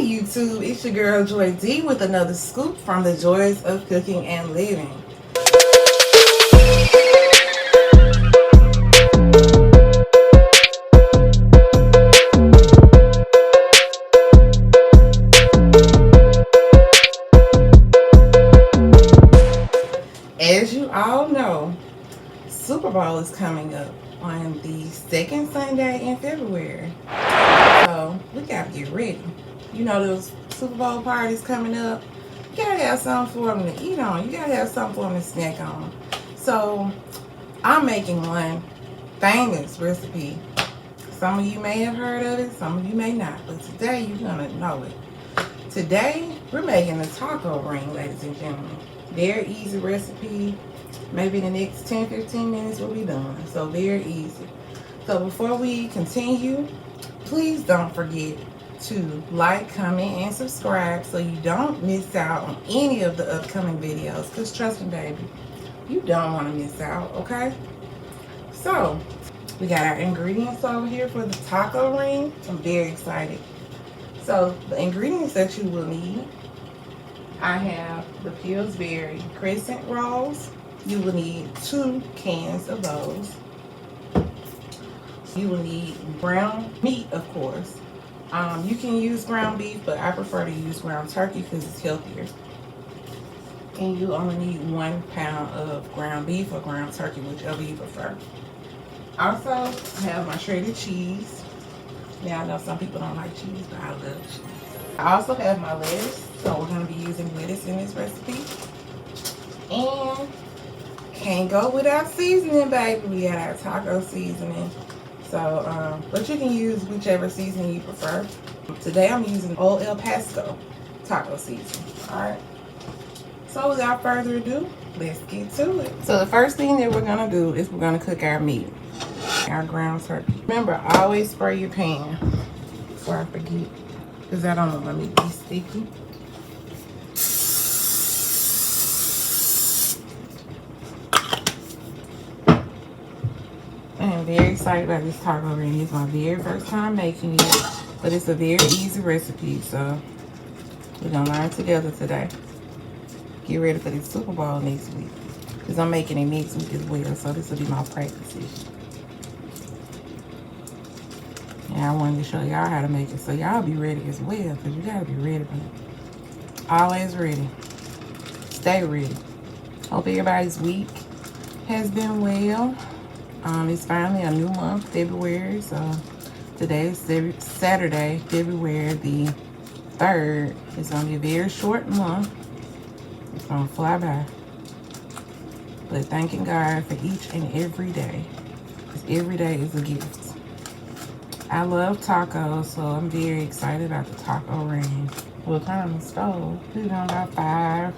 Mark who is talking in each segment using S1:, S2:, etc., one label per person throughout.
S1: Hey YouTube, it's your girl Joy D with another scoop from the joys of cooking and living. As you all know, Super Bowl is coming up on the second Sunday in February. So we gotta get ready. You know those Super Bowl parties coming up. You gotta have something for them to eat on. You gotta have something for them to snack on. So I'm making one famous recipe. Some of you may have heard of it, some of you may not. But today you're gonna know it. Today we're making a taco ring, ladies and gentlemen. Very easy recipe. Maybe in the next 10-15 minutes we'll be done. So very easy. So before we continue, please don't forget to like, comment, and subscribe so you don't miss out on any of the upcoming videos. Because trust me, baby, you don't want to miss out, okay? So, we got our ingredients over here for the taco ring. I'm very excited. So, the ingredients that you will need, I have the Pillsbury crescent rolls. You will need 2 cans of those. You will need ground meat, of course. You can use ground beef, but I prefer to use ground turkey because it's healthier. And you only need 1 pound of ground beef or ground turkey, whichever you prefer. Also, I have my shredded cheese. Now, I know some people don't like cheese, but I love cheese. I also have my lettuce, so we're going to be using lettuce in this recipe. And can't go without seasoning, baby. We got our taco seasoning. So, but you can use whichever seasoning you prefer. Today I'm using Old El Paso taco seasoning. Alright. So without further ado, let's get to it. So the first thing that we're gonna do is we're gonna cook our meat. Our ground turkey. Remember, always spray your pan before I forget. Because I don't want my meat to be sticky. I'm very excited about this taco ring. It's my very first time making it, but it's a very easy recipe, so we're gonna learn together today. Get ready for this Super Bowl next week, because I'm making it next week as well, so this will be my practice session. And I wanted to show y'all how to make it, so y'all be ready as well, because you gotta be ready. Always ready. Stay ready. Hope everybody's week has been well. It's finally a new month, February, so today is Saturday, February the 3rd. It's going to be a very short month. It's going to fly by. But thanking God for each and every day. Because every day is a gift. I love tacos, so I'm very excited about the taco ring. We'll turn on the stove. Put it on about 5.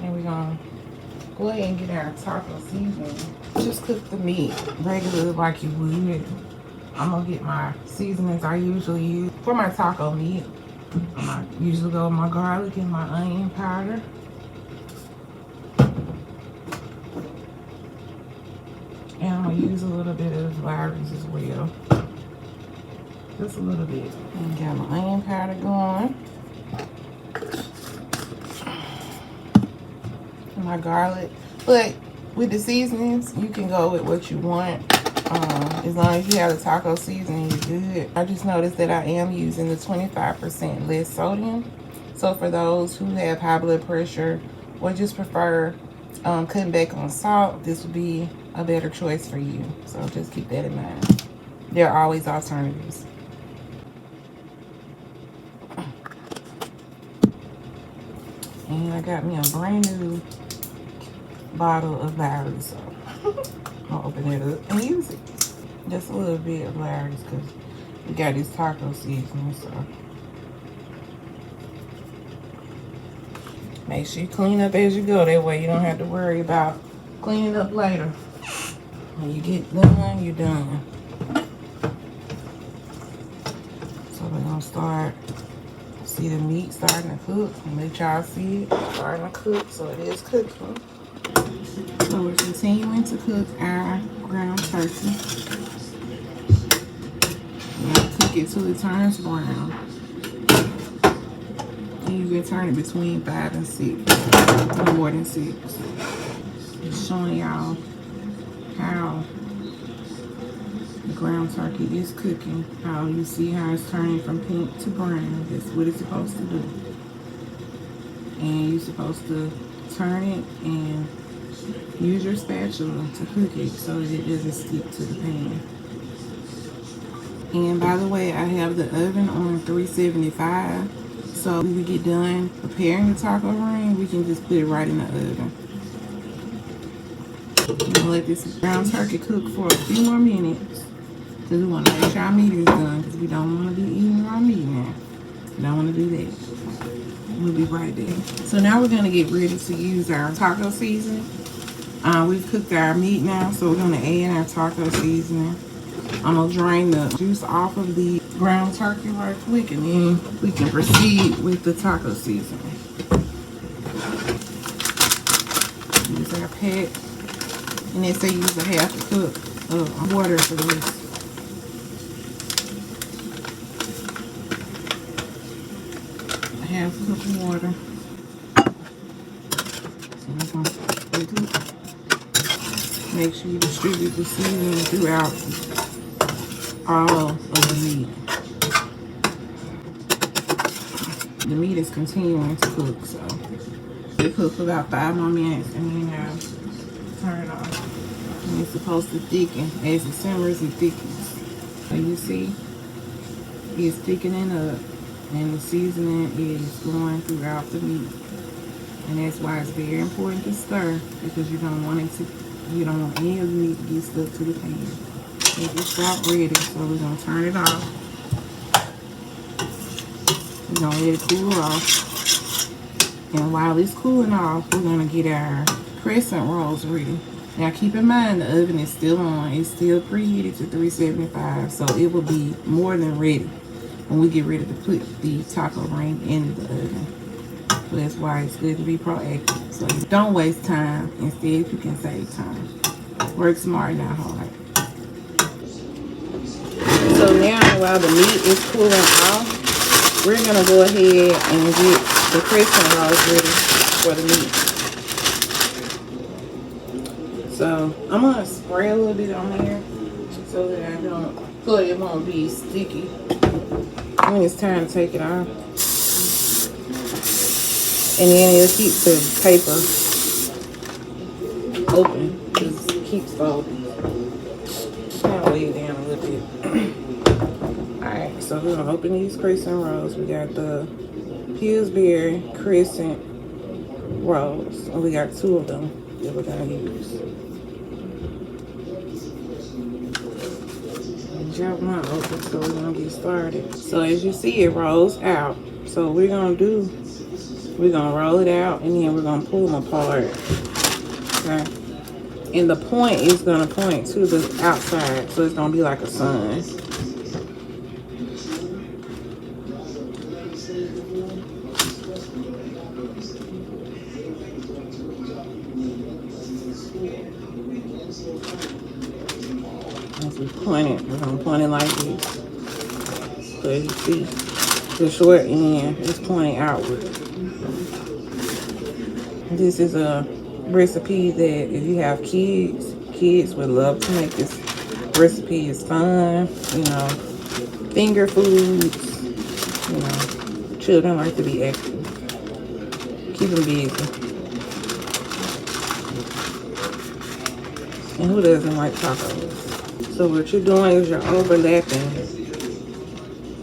S1: And we're going to go ahead and get our taco seasoning. Just cook the meat regularly like you would. I'm gonna get my seasonings I usually use for my taco meat. I usually go with my garlic and my onion powder. And I'm gonna use a little bit of Lawry's as well. Just a little bit. And got my onion powder going. And my garlic. But with the seasonings, you can go with what you want. As long as you have the taco seasoning, you're good. I just noticed that I am using the 25% less sodium. So for those who have high blood pressure or just prefer cutting back on salt, this would be a better choice for you. So just keep that in mind. There are always alternatives. And I got me a brand new bottle of Lawry's, so I'll open it up and use it. Just a little bit of Lawry's because we got this taco seasoning, so make sure you clean up as you go. That way you don't have to worry about cleaning up later. When you get done, you're done. So we're gonna start. See the meat starting to cook. I'll let y'all see it starting to cook, so it is cooking. So we're continuing to cook our ground turkey. We're gonna cook it till it turns brown. can turn it between 5 and 6, no more than 6. Just showing y'all how the ground turkey is cooking. How you see how it's turning from pink to brown. That's what it's supposed to do. And you're supposed to turn it and use your spatula to cook it so that it doesn't stick to the pan. And by the way, I have the oven on 375. So when we get done preparing the taco ring, we can just put it right in the oven. We're gonna let this ground turkey cook for a few more minutes because we want to make sure our meat is done because we don't want to be eating raw meat now. We don't want to do that. We'll be right there. So now we're going to get ready to use our taco seasoning. We've cooked our meat now, so we're going to add our taco seasoning. I'm going to drain the juice off of the ground turkey right quick, and then we can proceed with the taco seasoning. Use our pack, and they say use a half a cup of water for this. Half a cup of water. So we're going to make sure you distribute the seasoning throughout all of the meat. The meat is continuing to cook, so it cooks for about 5 more minutes, and then turn it off. And it's supposed to thicken as it simmers. It thickens. So you see, it's thickening up. And the seasoning is going throughout the meat. And that's why it's very important to stir, because you don't want any of the meat to get stuck to the pan. It's about ready, so we're gonna turn it off. We're gonna let it cool off. And while it's cooling off, we're gonna get our crescent rolls ready. Now keep in mind the oven is still on. It's still preheated to 375, so it will be more than ready when we get ready to put the taco ring in the oven. So that's why it's good to be proactive. So you don't waste time. Instead, you can save time. Work smart, not hard. So now while the meat is cooling off, we're gonna go ahead and get the crescent rolls ready for the meat. So I'm gonna spray a little bit on there so that so it won't be sticky when it's time to take it off. And then it'll keep the paper open because it keeps folding. I'll lay it down a little bit. Alright, so we're gonna open these crescent rolls. We got the Pillsbury crescent rolls, and we got 2 of them that we're gonna use. Drop one open, so we're gonna get started. So as you see, it rolls out. So we're gonna roll it out, and then we're gonna pull them apart. Okay. And the point is gonna point to the outside, so it's gonna be like a sun. As we point it, we're gonna point it like this. So as you see, the short end is pointing outward. This is a recipe that if you have kids would love to make this recipe. It's fun, you know, finger foods, you know, children like to be active. Keep them busy. And who doesn't like tacos? So what you're doing is you're overlapping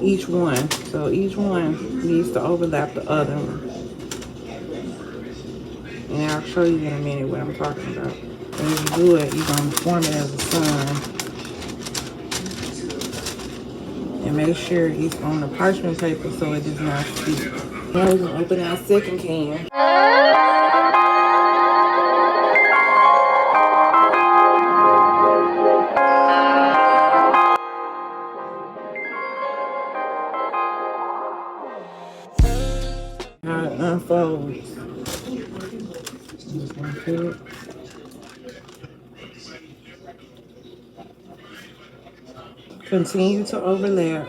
S1: each one. So each one needs to overlap the other one. And I'll show you in a minute what I'm talking about. And as you do it, you're going to form it as a sun. And make sure it's on the parchment paper so it does not stick. Now we're going to open our second can. Now it unfolds. Just going to put it. Continue to overlap.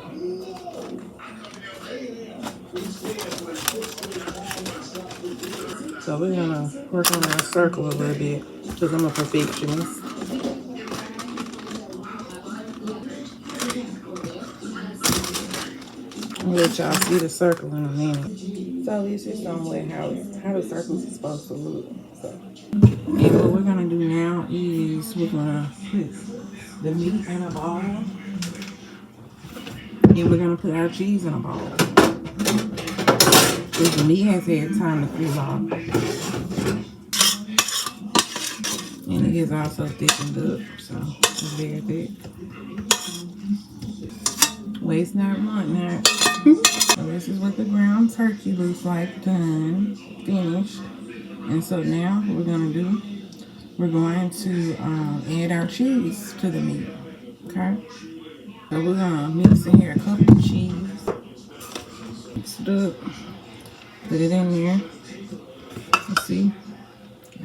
S1: So we're gonna work on our circle a little bit because I'm a perfectionist. I'll let y'all see the circle in a minute. So it's just somewhere how the circles is supposed to look. So, and what we're gonna do now is we're gonna put the meat in a bowl, and we're gonna put our cheese in a bowl. Because the meat has had time to cool off, and it is also thickened up, so it's very thick. Waste not, want not. So this is what the ground turkey looks like, done, finished. And so now what we're gonna do, we're going to add our cheese to the meat, okay? So we're gonna mix in here a cup of cheese, mix it up, put it in there. Let's see,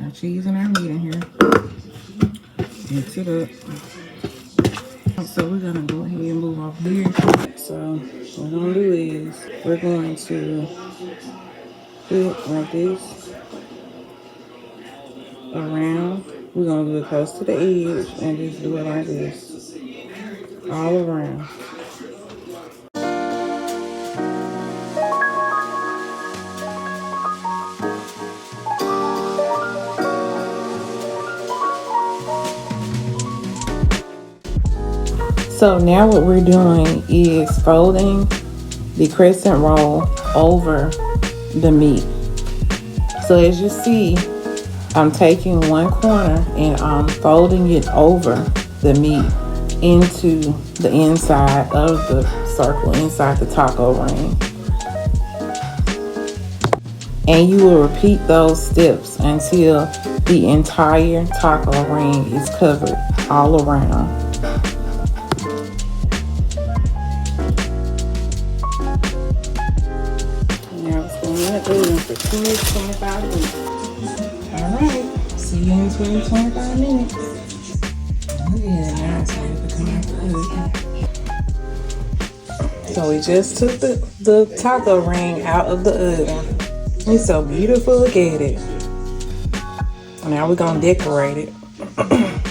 S1: our cheese and our meat in here, mix it up. So we're gonna go ahead and move off here. So what we're gonna do is we're going to put it like this around. We're gonna do it close to the edge and just do it like this all around. So now what we're doing is folding the crescent roll over the meat. So as you see, I'm taking one corner and I'm folding it over the meat into the inside of the circle, inside the taco ring. And you will repeat those steps until the entire taco ring is covered all around. Now it's going in the oven for 20-25 minutes. Alright, see you in 20-25 minutes. Look at it, now it's ready to come out the oven. So we just took the taco ring out of the oven. It's so beautiful, look at it. Now we're gonna decorate it.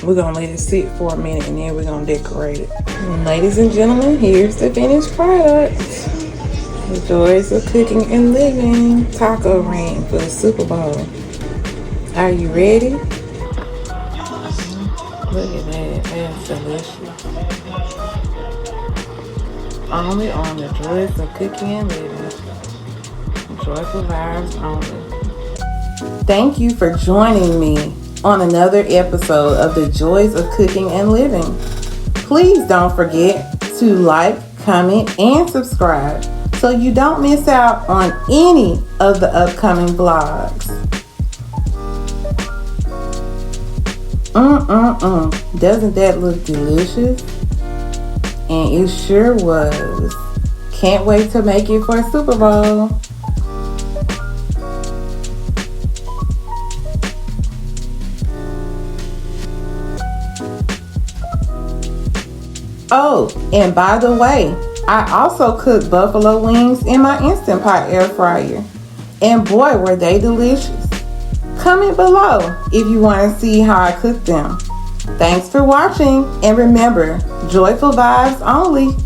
S1: We're gonna let it sit for a minute and then we're gonna decorate it. And ladies and gentlemen, here's the finished product. The joys of cooking and living. Taco ring for the Super Bowl. Are you ready? Look at that, that's delicious. Only on the joys of cooking and living. Joyful vibes only. Thank you for joining me on another episode of the Joys of Cooking and Living. Please don't forget to like, comment, and subscribe so you don't miss out on any of the upcoming vlogs. Doesn't that look delicious? And it sure was. Can't wait to make it for Super Bowl. Oh, and by the way, I also cooked buffalo wings in my Instant Pot air fryer. And boy, were they delicious. Comment below if you want to see how I cook them. Thanks for watching, and remember, joyful vibes only.